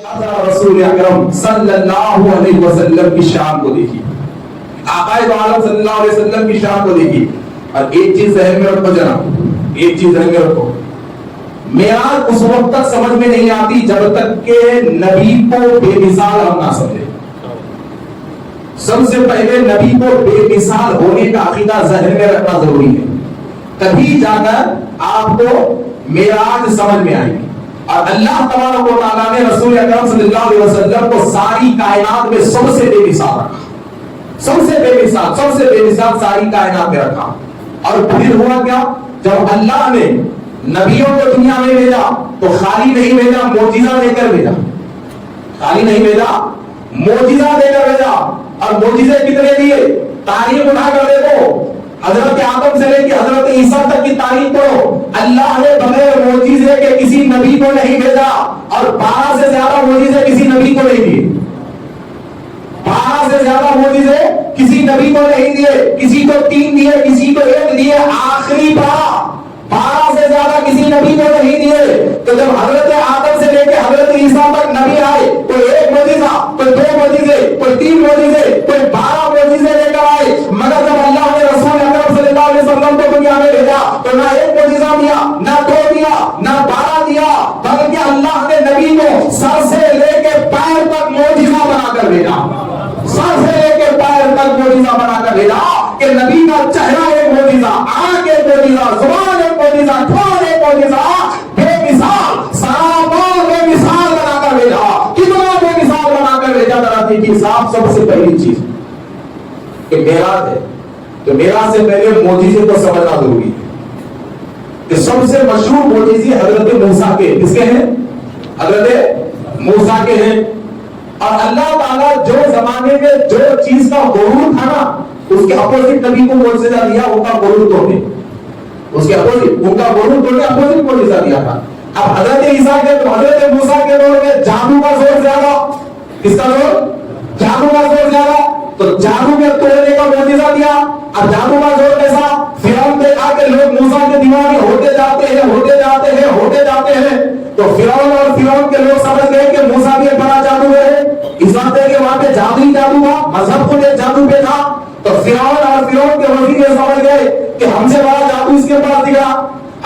رسول اکرم صلی اللہ علیہ وسلم کی شان کو دیکھی، آقا دو عالم صلی اللہ علیہ وسلم کی شان کو دیکھی. اور ایک چیز ذہن میں رکھو جناب، ایک چیز ذہن میں رکھو، معراج اس وقت تک سمجھ میں نہیں آتی جب تک کہ نبی کو بے مثال ہم نہ سمجھیں. سب سے پہلے نبی کو بے مثال ہونے کا عقیدہ ذہن میں رکھنا ضروری ہے، تبھی جا کر آپ کو معراج سمجھ میں آئے گی. اور اللہ تبارک و تعالیٰ نے رسول اکرم صلی اللہ علیہ وسلم کو ساری کائنات میں سب سے بے مثال رکھا، سب سے بے مثال، سب سے بے مثال ساری کائنات میں رکھا. اور پھر ہوا کیا، جب اللہ نے نبیوں کو دنیا میں بھیجا تو خالی نہیں بھیجا، معجزہ دے کر بھیجا. خالی نہیں بھیجا، معجزہ دے کر بھیجا. اور معجزے کتنے دیے؟ تاریخ اٹھا کر دیکھو، حضرت آدم سے لے کے حضرت عیسیٰ تک کی تاریخ پڑھو، اللہ نے بغیر معجزے کے کسی نبی کو نہیں بھیجا. اور 12 سے زیادہ معجزے کسی نبی کو نہیں دیے، 12 سے زیادہ معجزے کسی نبی کو نہیں دیے. کسی کو 3 دیے، کسی کو 1 دیے، آخری 12 سے زیادہ کسی نبی کو نہیں دیے. تو جب حضرت آدم سے لے کے حضرت عیسیٰ تک نبی آئے، کوئی 1 معجزہ، کوئی 2 معجزے، کوئی 3 معجزے، کوئی 12 معجزے لے کر آئے. مگر جب اللہ نے رسول اکرم صلی اللہ علیہ وسلم کو دنیا میں بھیجا تو نہ 1 معجزہ دیا، نہ 2 دیا، نہ 12 دیا، بلکہ اللہ نے نبی کو سر سے لے کے پیر تک معجزہ بنا کر بھیجا. سر سے لے کے پیر تک معجزہ بنا کر بھیجا کہ نبی کا چہرہ ایک معجزہ، آنکھ ایک معجزہ، زبان ایک معجزہ، ٹھوڑ ایک معجزہ، بے مثال سراپا بے مثال بنا کر بھیجا. کتنا بے مثال بنا کر بھیجا. ذرا دیکھیے صاحب، سب سے پہلی چیز کہ معراج ہے تو معراج سے پہلے معجزے کو سمجھنا ضروری ہے. کہ سب سے مشہور معجزے حضرت موسیٰ کے، کس کے ہیں؟ حضرت موسیٰ کے ہیں. اور اللہ تعالیٰ جو زمانے میں جو چیز کا غرور تھا نا، اس کے اپوزٹ نبی کو معجزہ دیا، ان کا غرور توڑنے، اس کے اپوزٹ، ان کا غرور توڑنے اپوزٹ معجزہ دیا تھا. اب حضرت عیسیٰ کے تو حضرت موسیٰ کے دور میں جادو کا زور زیادہ، کس کا زور؟ جادو کا زور زیادہ. تو جادو کے توڑنے کا معجزہ دیا. اب جادو کا زور کیسا؟ فرعون دیکھا کہ لوگ موسیٰ کے دیوانے ہوتے جاتے ہیں، ہوتے جاتے ہیں، ہوتے جاتے ہیں. تو فرعون اور فرعون کے لوگ سمجھ گئے کہ موسیٰ بھی ایک بڑا جادوگر ہے. اس وقت ہے کہ وہاں پہ جادوی جادو تھا، مذہب خود ایک جادو پہ تھا. تو فرعون اور فرعون کے وزیر یہ سمجھ گئے کہ ہم سے بڑا جادو اس کے پاس دکھا،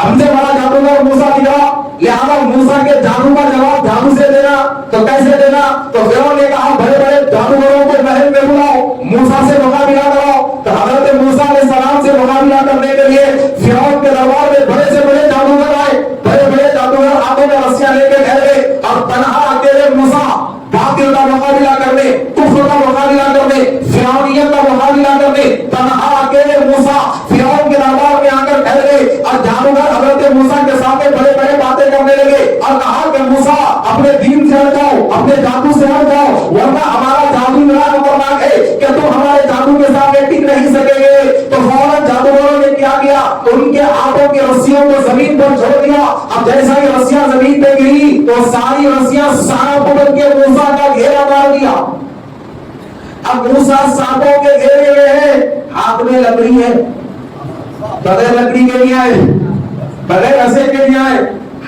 ہم سے بڑا جادوگر موسیٰ دکھا، لہذا موسیٰ کے جادو کا جواب جادو سے دینا. تو کیسے دینا؟ تو فرعون نے کہا بڑے بڑے جادوگروں کو محل میں بلاؤ، موسیٰ سے مقابلہ کراؤ. تو حضرت موسیٰ علیہ السلام سے مقابلہ کرنے کے لیے فرعون کے دربار میں بڑے سے بڑے جادوگر آئے. بڑے بڑے جادوگر ہاتھوں میں رسیاں لے کے ٹھہرے اور تنہا اکیلے موسیٰ باطل کا مقابلہ کرنے، کفر کا مقابلہ کرنے، فرعونیت کا مقابلہ کرنے، تنہا اکیلے موسیٰ فرعون کے دربار میں آ کر ٹھہرے. اور جادوگر حضرت موسیٰ کے سامنے بڑے بڑے باتیں کرنے لگے اور کہا کہ موسیٰ اپنے دین سے ہٹ جاؤ، اپنے جادو سے ہٹ جاؤ، ورنہ ہمارا جادو بڑا خطرناک ہے کہ تم ہمارے جادو کے سامنے ٹک نہیں سکیں گے. تو فوراً جادوگروں نے کیا کیا؟ ان کے ہاتھوں کی رسیوں کو زمین پر چھوڑ دیا. اب جیسا ہی رسیاں زمین پہ گری تو ساری رسیاں سانپ بن کے موسیٰ کا گھیرا مار دیا. اب موسیٰ سانپوں کے گھیرے ہوئے ہیں، ہاتھ میں لکڑی ہے، بغیر لکڑی کے نہیں آئے، بغیر عصا کے نہیں آئے،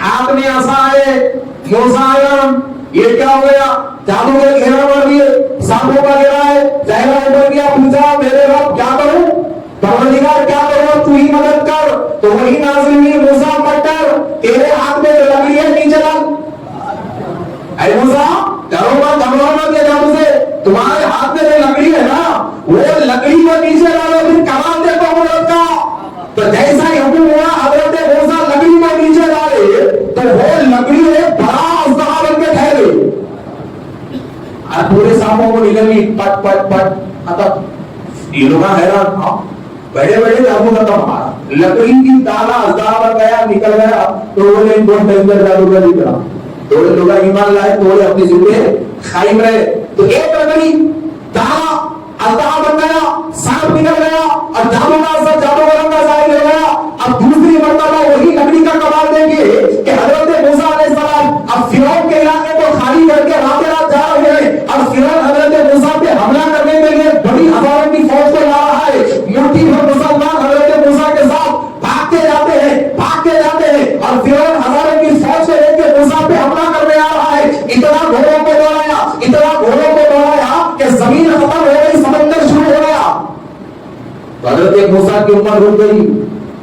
ہاتھ میں عصا ہے. موسیٰ آیا، یہ کیا ہو گیا؟ جادو کے گھیرا مار دیے، سانپوں کا گھیرا ہے. چہرہ اوپر کیا، پوچھا میرے رب کیا کروں؟ پروردگار کیا کروں؟ تو ہی مدد کر. تو وہی نازل ہوئی، موسیٰ مت ڈر، تیرے ہاتھ میں جو لکڑی ہے نیچے ڈال. اے موسیٰ ڈرو مت، گھبراؤ مت، یہ جادو سے تمہارے ہاتھ میں جو لکڑی ہے نا، وہ لکڑی کو نیچے ڈالو، پھر کمال دیکھو مدد کا. تو جیسا ہی حکم ہوا حضرت موسیٰ لکڑی کو نیچے ڈالے تو وہ لکڑی ایک بڑا اژدہا بن کے ٹھہرے اور پورے سانپوں کو نگلی پٹ پٹ پٹ ختم. یہ لوگ حیران، بڑے بڑے جادو ختم، ہمارا لکڑی کی تالا اژدہا بن گیا، نکل گیا. تو وہ نے بہت ڈینجر جادوگر نکلا. تھوڑے لوگ ایمان لائے، تھوڑے اپنی زندگی قائم رہے. تو ایک لکڑی تالا اژدہا بن گیا، سانپ نکل گیا اور جادوگروں کا ظاہر ہو گیا. اب دوسری مرتبہ وہی لکڑی کا کمال دیکھیے کہ حضرت موسیٰ علیہ السلام اب فرعون کے علاقے کو خالی کر کے راتیں رات جا رہے ہیں اور فرعون حضرت موسیٰ پہ حملہ کرنے کے لیے بڑی ہزاروں کی فوج کو لا رہا ہے. مٹھی بھر مسلمان حضرت موسیٰ کے ساتھ بھاگتے جاتے ہیں، بھاگتے جاتے ہیں اور فرعون ہزاروں کی فوج سے لے کے موسیٰ پہ حملہ کرنے آ رہا ہے. اتنا گھوڑوں کو حضرت موسیٰ کی امت رک گئی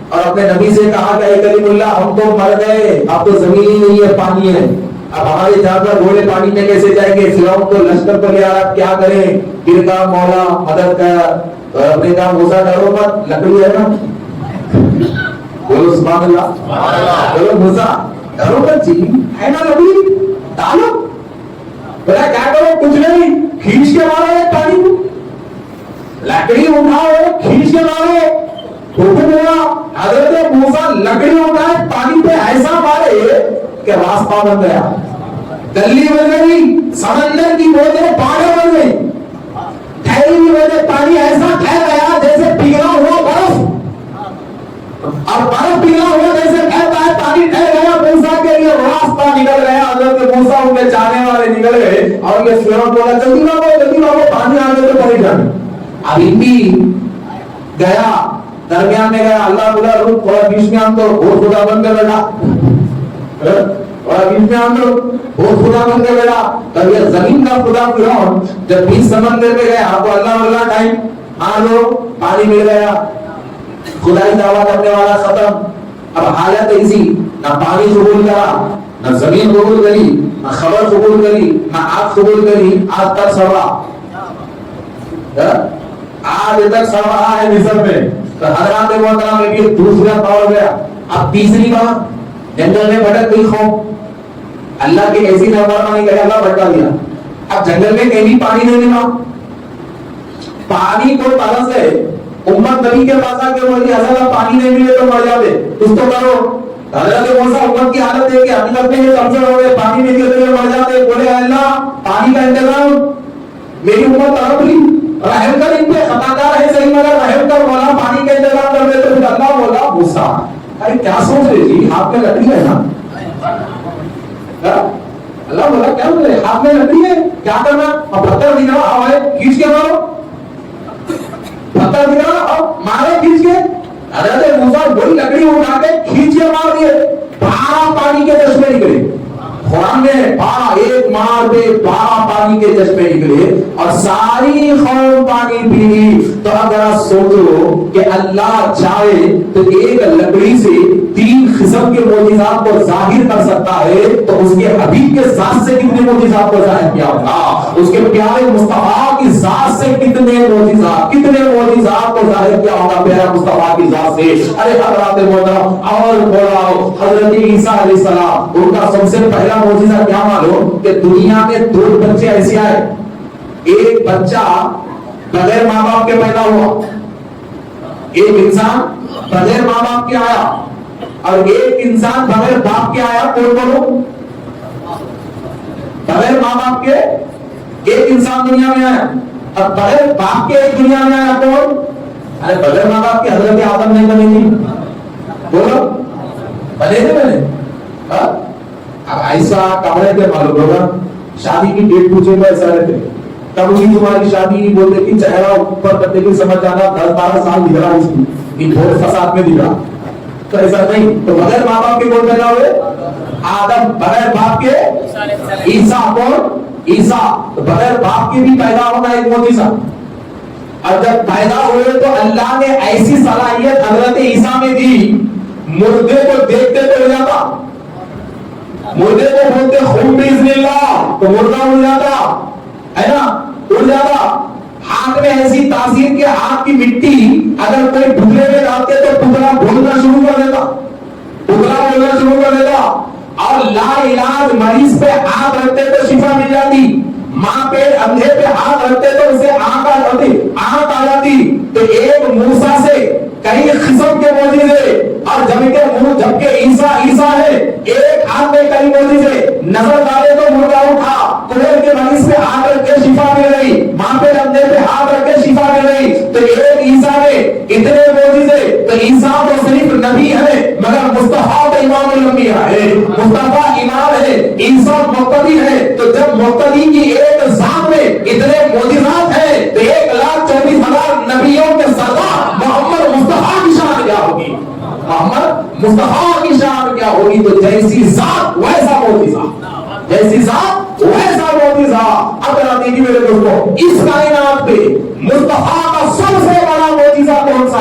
اور اپنے نبی سے کہا کہ اے کلیم اللہ ہم تو مر گئے، اب تو زمین ہی نہیں ہے، پانی ہے، اب ہمارے جانور گھوڑے پانی میں کیسے جائیں گے؟ فرعون تو لشکر کو لے آ رہا، کیا کریں؟ پھر کہا مولا مدد کر، اپنے کہا موسیٰ ڈرو مت، لکڑی ہے نا، بولو سبحان اللہ، بولو موسیٰ ڈرو مت جی، ہے نا لکڑی، ڈالو، بولا کیا کرو؟ کچھ نہیں، کھینچ کے مارو ایک پانی کو، لکڑی اٹھاؤ کھینچ کے مارو، حکم ہوا حضرت موسیٰ لکڑی اٹھائے پانی پہ ایسا مارے کہ راستہ بن گیا، گلی بن گئی، سمندر کی بوتیں پہاڑیں بن گئی، ٹھہری ہوئی وجہ پانی ایسا ٹھہر گیا جیسے پگھلا ہوا برف، اور برف پگھلا ہوا جیسے ٹھہرتا ہے پانی ٹھہر گیا، موسیٰ کے لیے راستہ نکل گیا، حضرت موسیٰ ان کے چاہنے والے نکل گئے، اور یہ فرعون بولا جلدی بھاگو پانی آگے تو پڑے جانے، ابھی بھی گیا درمیان میں گیا، اللہ بولا رک تھوڑا بیچ میں آن تو اور خدا بن کے بیٹھا، اور بیچ میں آن تو اور خدا بن کے بیٹھا، تب یہ زمین کا خدا فرعون جب بیچ سمندر میں گیا تو اللہ ٹائم ہاں لو پانی مل گیا، خدائی دعویٰ کرنے والا ختم، اب حالت ایسی، نہ پانی قبول کرا، نہ زمین قبول کری، نہ خبر قبول کری، نہ آگ قبول کری، آج تک سوا، آج تک سوا ہے مصر میں، تو حضرات محترم میں بھی دوسرا دور گیا، اب تیسری بار جنگل میں بھٹک گئی قوم، اللہ کی ایسی نافرمانی کرے اللہ بھٹکا دیا، اب جنگل میں کہیں بھی پانی نہیں ملا، پانی کو طرح سے امت نبی کے پاس آ کے بولی حضرت پانی نہیں ملے تو مر جاتے، کچھ تو کرو، حضرت موسیٰ امت کی حالت ہے کہ حقیقت میں یہ کمزور ہو گئے، پانی نہیں ملے تو مر جاتے، بولے اللہ پانی کا انتظام میری امت طرف لی، رحم کر ان پہ، خطا کار ہے صحیح مگر رحم کر مولا، پانی کا انتظام کر دے، تو پھر اللہ بولا موسیٰ ارے کیا سوچ رہے جی، ہاتھ میں لکڑی ہے نا، اللہ بولا کیا بولے ہاتھ میں لکڑی ہے کیا کرنا، اب پتھر دکھ رہا آوائے کھینچ کے مارو، پتھر دکھ رہا اب مارے کھینچ کے، حضرت موسیٰ وہی لکڑی اٹھا کے کھینچ کے مار دیے، 12 پانی کے چشمے نکلے، قرآن میں 12 ایک مار پہ 12 پانی کے چشمے نکلے اور ساری قوم پانی پی، تو اگر سوچو کہ اللہ چاہے تو ایک لکڑی سے 3 قسم کے معجزات کو ظاہر کر سکتا ہے، تو اس کے حبیب کے ذات سے کتنے معجزات کو ظاہر کیا ہوگا، اس کے پیارے مصطفیٰ کی ذات سے کتنے معجزات کو ظاہر کیا ہوگا پیارا مصطفیٰ کی ذات سے۔ ارے حضرات محترم اور بولا حضرت عیسیٰ علیہ السلام، ان کا سب سے پہلا معجزہ کیا معلوم کہ دنیا میں 2 بچے ایسے آئے، ایک بچہ بغیر ماں باپ کے پیدا ہوا، ایک انسان بغیر ماں باپ کے آیا، اور ایک انسان بغیر باپ کے آیا، کون بولو؟ بغیر ماں باپ کے ایک انسان دنیا میں آیا، اب بغیر باپ کے ایک دنیا میں آیا، کون؟ ارے بغیر ماں باپ کے حضرت آدم نہیں بنے گی، بولو بنے تھے بنے، اب ایسا کمرے پہ معلوم ہوگا، شادی کی ڈیٹ پوچھے تو ایسا رہتے، تب ہوئی تمہاری شادی، بولتے کہ چہرہ اوپر کرتے کہ سمجھ جانا 10-12 سال دکھ رہا اس کی بہت فساد میں دکھ رہا، تو ایسا نہیں، تو بغیر ماں باپ کے کون پیدا ہوئے؟ آدم، بغیر باپ کے عیسیٰ، کون؟ عیسیٰ، تو بغیر باپ کے بھی پیدا ہونا ایک معجزہ، اور جب پیدا ہوئے تو اللہ نے ایسی صلاحیت حضرت عیسیٰ میں دی، مردے کو دیکھتے تو ہو جاتا، مردے کو بولتے خون باذن اللہ تو مردہ اڑ جاتا ہے نا، اڑ جاتا، ہاتھ میں ایسی تاثیر کہ ہاتھ کی مٹی اگر کوئی ٹکڑے میں ڈالتے تو ٹکڑا بولنا شروع کر دیتا، ٹکڑا بولنا شروع کر دیتا، اور لا علاج مریض پہ ہاتھ رکھتے تو شفا مل جاتی، ماں پہ اندھے پہ ہاتھ رکھتے تو اسے آنکھ آ جاتی، تو ایک موسیٰ سے کئی قسم کے معجزے، اور جبکہ عیسیٰ ہے، ایک ہاتھ میں کئی معجزے، نظر ڈالے تو مردہ اٹھا، کوڑے کے مریض پہ ہاتھ رکھ کے شفا مل گئی، ماں پہ اندھے پہ ہاتھ رکھ کے شفا مل گئی، تو ایک عیسیٰ میں اتنے معجزے، تو عیسیٰ تو صرف نبی ہے مگر مصطفیٰ تو امام الانبیاء ہے، مصطفیٰ امام ہے، عیسیٰ مقتدی ہے، تو جب مقتدی کی ایک ذات میں اتنے معجزات ہیں تو 1,24,000 نبیوں کے سردار محمد مصطفیٰ کی شان کیا ہوگی، محمد مصطفیٰ کی شان کیا ہوگی، تو جیسی ذات ویسا معجزہ، جیسی ذات ویسا معجزہ۔ اب ذرا دیکھیے میرے دوستوں، اس کائنات پہ مصطفیٰ کا سب سے بڑا معجزہ کون سا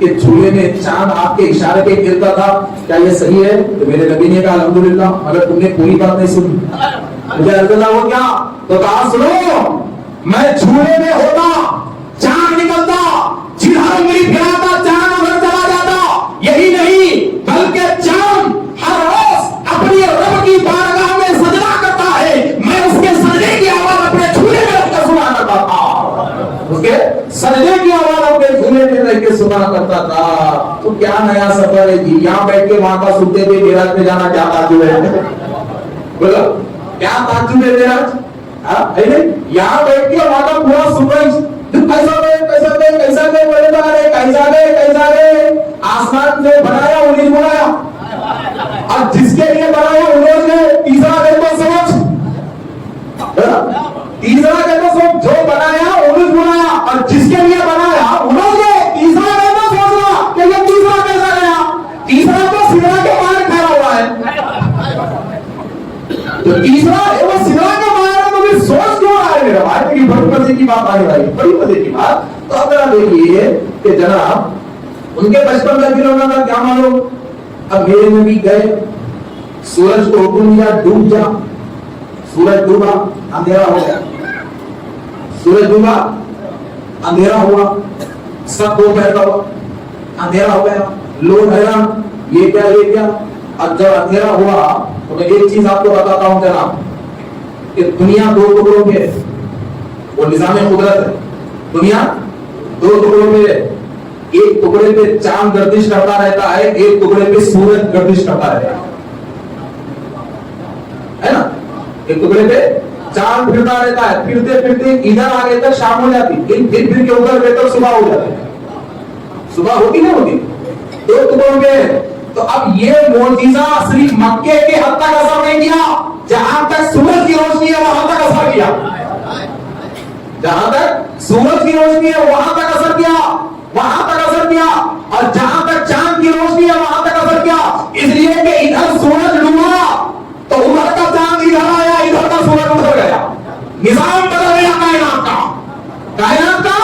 کہ چولہے میں چاند آپ کے اشارے پہ گرتا تھا، کیا یہ صحیح ہے؟ تو میرے نبی نے کہا الحمدللہ، مگر تم نے پوری بات نہیں سنی۔ مجھے اللہ وہ کیا؟ تو کہا سنو، میں چولہے میں ہوتا، چاند نکلتا، جدھر انگلی پھیراتا چاند ادھر چلا جاتا، یہی نہیں بلکہ چاند ہر روز اپنی رب کی بارگاہ میں سجدہ کرتا ہے، میں اس کے سجدے کی آواز اپنے چولہے میں رکھ کر سنا کرتا تھا، اس کے سجدے کی آواز اپنے چولہے میں رکھ کے سنا کرتا تھا۔ تو کیا نیا سفر ہے جی؟ یہاں بیٹھ کے وہاں کا سنتے تھے، میراج میں جانا کیا تعجب ہے؟ بولو کیا تعجب ہے میراج؟ یہاں بیٹھ کے وہاں کا پورا سورج کیسا گئے کیسا گئے کیسا گئے بڑے بارے کیسا گئے کیسا گئے، آسمان سے بنایا انہیں بنایا، اور جس کے لیے بنایا انہوں نے تیسرا گئے تو سمجھ، تیسرا گئے تو سمجھ، جو بنایا انہیں بنایا، اور جس کے لیے بنایا انہوں نے تیسرا گئے تو سوچنا کہ یہ تیسرا کیسا گیا، تیسرا تو سدرا کے باہر ٹھہرا ہوا ہے، تو تیسرا ہے وہ سدرا کے باہر ہے، تو پھر سوچ کیوں رہا ہے میرا بھائی؟ کہ بڑی مزے کی بات آنے والی، بڑی مزے کی بات۔ تو اب ذرا دیکھیے کہ جناب ان کے بچپن کا کھلونا تھا کیا معلوم؟ اب میرے نبی گئے، سورج کو حکم دیا ڈوب جا، سورج ڈوبا، اندھیرا ہو گیا، سورج ڈوبا اندھیرا ہوا، سب دوپہر کا ہوا، اندھیرا ہو گیا، لوگ حیران یہ کیا یہ کیا۔ اب جب اندھیرا ہوا تو میں ایک چیز آپ کو بتاتا ہوں جناب کہ دنیا دو ٹکڑوں پہ، وہ نظام قدرت ہے، دنیا دو ٹکڑوں پہ، ایک ٹکڑے پہ چاند گردش کرتا رہتا ہے، ایک ٹکڑے پہ سورج گردش کرتا رہتا ہے نا، ایک ٹکڑے پہ چاند پھرتا رہتا ہے، پھرتے پھرتے ادھر آگے تک شام ہو جاتی، پھر کے ادھر بہتر صبح ہو جاتی، صبح ہوتی نہ ہوتی، دو ٹکڑوں پہ۔ تو اب یہ معجزہ صرف مکے کے حد تک اثر نہیں کیا، جہاں تک سورج کی روشنی ہے وہاں تک اثر کیا، جہاں تک سورج کی روشنی ہے وہاں تک اثر کیا، وہاں تک اثر کیا، اور جہاں تک چاند کی روشنی ہے وہاں تک اثر کیا، اس لیے کہ ادھر سورج ڈوبا تو ادھر کا چاند ادھر آیا، ادھر کا سورج ادھر گیا، نظام بدل گیا کائنات کا، کائنات کا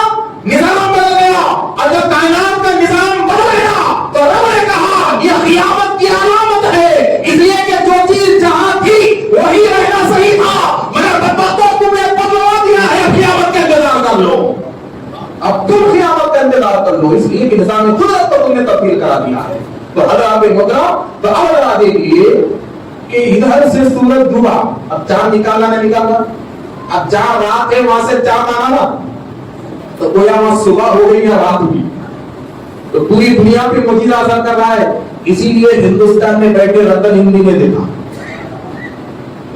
نظام بدل گیا، اور جب کائنات کا نظام بدل گیا تو رب نے کہا یہ قیامت کی علامت ہے، اس لیے کہ جو چیز جہاں تھی وہی رہنا صحیح تھا، مگر بدبختوں تمہیں بدلوا دیا ہے، قیامت کا انتظار کر لو، اب تم قیامت کا انتظار کر لو، اس لیے کہ نظام قدرت کو تم نے تبدیل کرا دیا ہے۔ تو حضرات محترم، تو اب ذرا دیکھیے کہ ادھر سے سورج ڈوبا، اب چاند نکالنا نہیں نکالنا، اب جہاں رات ہے وہاں سے چاند آنا نا، تو گویا وہاں صبح ہو گئی یا رات ہوئی، تو پوری دنیا پہ معجزہ اثر کر رہا ہے۔ اسی لیے ہندوستان میں بیٹھے رتن ہندی نے دیکھا،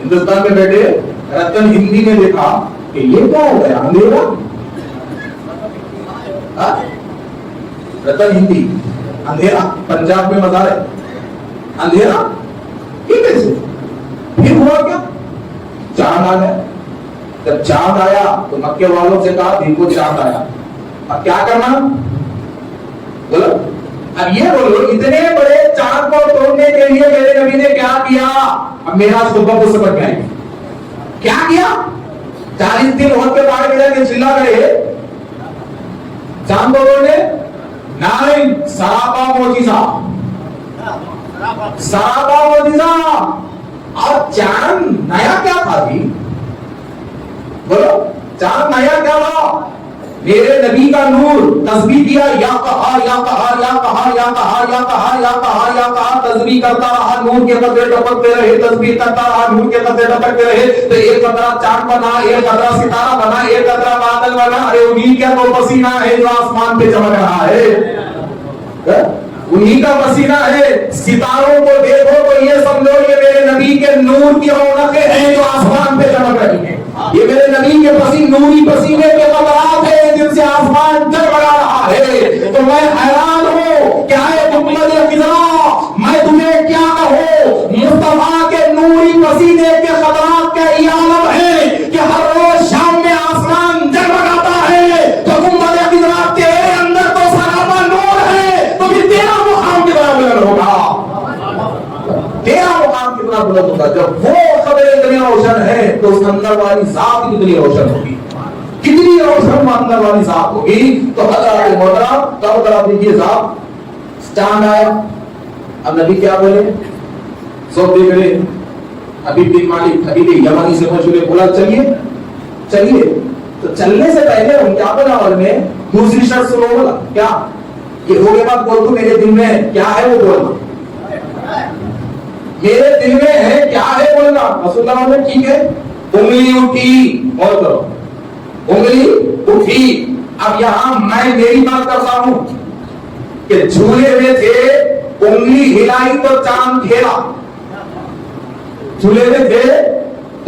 ہندوستان میں بیٹھے رتن ہندی نے دیکھا کہ یہ کیا ہو گیا، اندھیرا، رتن ہندی اندھیرا، پنجاب میں مزار ہے، اندھیرا یہ کیسے؟ پھر ہوا کیا؟ چاند آ گیا، جب چاند آیا تو مکے والوں سے کہا دیکھو چاند آیا، اب کیا کرنا؟ بولو اب یہ بولو، اتنے بڑے چاند کو توڑنے کے لیے میرے نبی نے کیا کیا؟ اب میرا خطبہ کو سمجھ میں آئے کیا کیا؟ 40 دن وقت کے پہاڑ ملا کے چلا کرے چاند کو توڑنے، نہیں، سراپا معجزہ، سراپا معجزہ۔ اور چاند نیا کیا تھا جی؟ بولو چاند نیا کیا تھا؟ میرے نبی کا نور تسبیح کیا، یا قہار یا قہار یا قہار یا قہار یا قہار یا قہار یا قہار، تسبیح کرتا رہا، نور کے قطرے ٹپکتے رہے، تسبیح کرتا رہا، نور کے قطرے ٹپکتے رہے، تو ایک قطرہ چاند بنا، ایک قطرہ ستارہ بنا، ایک قطرہ بادل بنا۔ ارے انہی کا تو پسینہ ہے جو آسمان پہ چمک رہا ہے، انہی کا پسینہ ہے۔ ستاروں کو دیکھو تو یہ سمجھو یہ میرے نبی کے نور کی رونقیں ہیں جو آسمان پہ چمک رہی ہیں، یہ میرے نبی کے پسینے، نوری پسینے کے قطرات ہیں جن سے آسمان جگمگا رہا ہے۔ تو میں حیران ہوں کہ اے محمد خضرا، میں تمہیں کیا کہوں، مصطفیٰ کے نوری پسینے کے قطرات کا یہ عالم ہے کہ ہر روز شام میں آسمان جگمگاتا ہے، تو محمد خضرا تیرے اندر تو سراپا نور ہے، تو پھر تیرا مقام کتنا بلند ہوگا، تیرا مقام کتنا بلند ہوگا۔ جب وہ خبریں اتنی روشن ہے تو اس اندر والی ذات کتنی روشن ہوگی۔ کتنی روشن ماننے والی ذات ہوگی. تو حضرات محترم تب طرف دیکھیے صاحب چاند آیا. اب نبی کیا بولے؟ سب دیکھ رہے ابھی بن مالک ابھی بھی یمنی سے مشہور بولا چلیے چلیے. تو چلنے سے پہلے ان کیا بولا اور میں دوسری شرط سنو بولا کیا کہ ہوگے بات بول تو میرے دل میں کیا ہے وہ بولنا. میرے دل میں ہے کیا ہے بولنا. رسول اللہ نے ٹھیک ہے انگلی اٹھی اور کرو انگلی اٹھی. اب یہاں میں میری بات کرتا ہوں کہ جھولے میں تھے انگلی ہلائی تو چاند کھیلا. جھولے میں تھے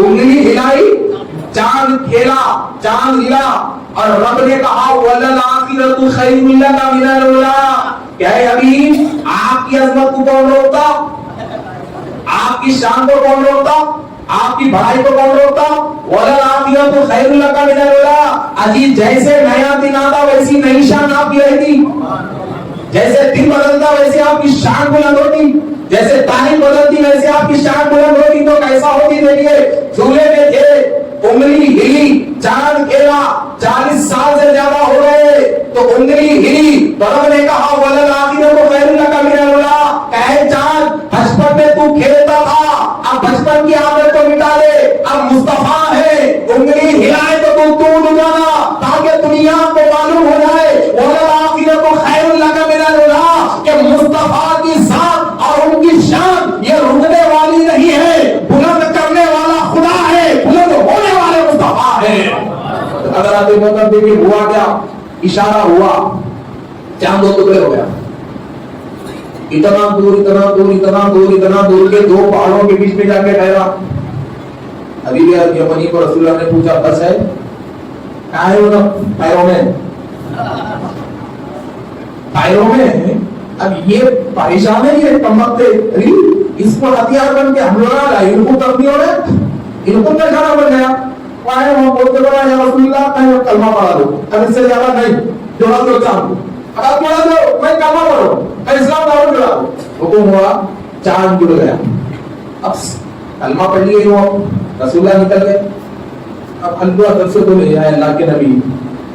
انگلی ہلائی چاند کھیلا چاند ہلا. اور رب نے کہا وَلَلْآخِرَةُ خَيْرٌ لَكَ مِنَ الْأُولَىٰ. کیا ہے ابھی آپ کی عظمت کو کون روکتا؟ آپ کی شان کو کون روکتا؟ آپ کی بڑائی کو کون روکتا؟ وَلَلْآخِرَةُ خَيْرٌ لَكَ مِنَ الْأُولَىٰ. عجیب جیسے نیا دن آتا ویسی نئی شان آپ کی رہتی. جیسے دن بدلتا ویسے آپ کی شان بلند ہوتی. جیسے تاریخ بدلتی ویسے آپ کی شان بلند ہوتی. تو کیسا ہوتی دیکھیے جھولے میں تھے انگلی ہلی چاند کھیلا 40 سال سے زیادہ ہو گئے تو انگلی ہلی. تو رب نے کہا وَلَلْآخِرَةُ خَيْرٌ لَكَ مِنَ الْأُولَىٰ. کہے چاند بچپن میں تو کھیلتا تھا اب بچپن کی عادت کو مٹا لے. اب مصطفیٰ ہے انگلی ہلائے تو دور جانا تاکہ دنیا کو معلوم ہو جائے وَلَلْآخِرَةُ خَيْرٌ لَكَ مِنَ الْأُولَىٰ کہ مصطفیٰ کی ذات اور ان کی شان یہ رکنے والی نہیں ہے. بلند کرنے والا خدا ہے بلند ہونے والے مصطفیٰ ہے. اگر آپ مطلب دیکھیں ہوا کیا اشارہ ہوا چاند دو ٹکڑے ہو گیا. اتنا دور اتنا دور اتنا دور اتنا دور کے دو پہاڑوں کے بیچ میں جا کے ٹھہرا. ابھی یمنی کو رسول اللہ نے پوچھا بس ہے کہاں ہے وہ پیروں میں پیروں میں. اب یہ پریشان ہے یہ کمبخت اس کو ہتھیار بن کے حملہ نہ لائے ان کو تبدیل ہو رہے ان کو نشانہ بن گیا. وہاں بولتے بڑا یا رسول اللہ میں کلمہ پڑھا دو. اب اس سے زیادہ نہیں جو رسول چاہوں اب پڑھا دو میں کلمہ پڑھو میں اسلام دعوت کرا دو. حکم ہوا چاند جڑ گیا. اب کلمہ پڑھ لیے وہ رسول اللہ نکل گئے. اب اللہ طرف سے بولے یا اللہ کے نبی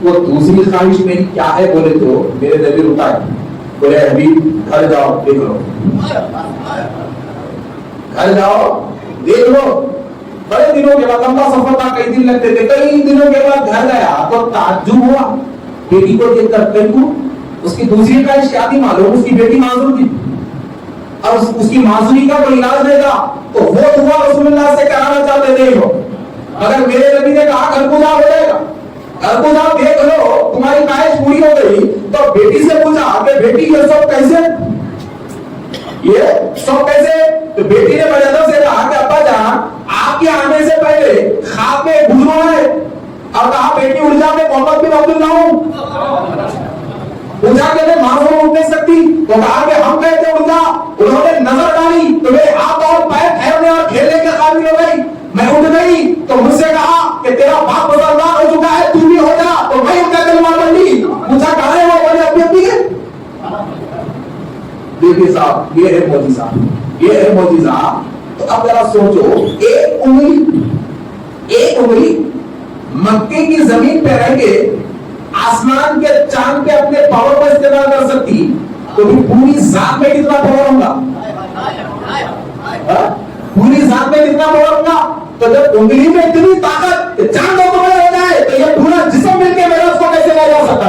وہ دوسری خواہش میری کیا ہے بولے تو میرے نبی رکا ہے. بولے حبیب گھر جاؤ دیکھ لو گھر جاؤ دیکھ لو. بڑے دنوں کے بعد لمبا سفر تھا کئی دن لگتے تھے کئی دنوں کے بعد گھر گیا تو تعجب ہوا بیٹی کو دیکھ کر بالکل اس کی دوسری خواہش کیا تھی معلوم اس کی بیٹی معذور تھی اور اس کی معذوری کا کوئی علاج نہیں تھا. تو وہ دعا رسول اللہ سے کرانا چاہتے تھے ہو مگر میرے نبی نے کہا گھر کو جاؤ ہو جائے گا گھر کو جاؤ دیکھ لو تمہاری خواہش پوری ہو گئی. تو بیٹی سے پوچھا کہ بیٹی یہ سب کیسے تو بیٹی نے بڑے ادب سے کہا کہ ابا جان آپ کے آنے سے پہلے خواب میں گزرا ہے اور کہا بیٹی اٹھ جا میں محمد بن عبداللہ ہوں. پوچھا کہ میں معصوم اٹھ نہیں سکتی تو کہا کہ ہم کہتے اٹھ جا. انہوں نے نظر ڈالی تو میرے ہاتھ اور پیر ٹھہرنے اور کھیلنے کے قابل ہو گئی. میں اٹھ گئی تو مجھ سے کہا کہ تیرا باپ بزرگار ہو چکا ہے تو بھی ہو جا. تو میں ان کا کلمہ پڑھ لی. پوچھا کہاں ہے وہ بولے اپنی اپنی ہے. دیکھیے صاحب یہ ہے معجزہ یہ ہے معجزہ. تو اب ذرا سوچو ایک انگلی مکے کی زمین پہ رہ کے آسمان کے چاند کے اپنے پاور کو استعمال کر سکتی تو بھی پوری ذات میں کتنا پاور ہوگا پوری ذات میں کتنا پاور ہوگا. تو جب انگلی میں اتنی طاقت چاند ہو جائے تو یہ پورا جسم مل کے میرا اس کو کیسے لے جا سکتا.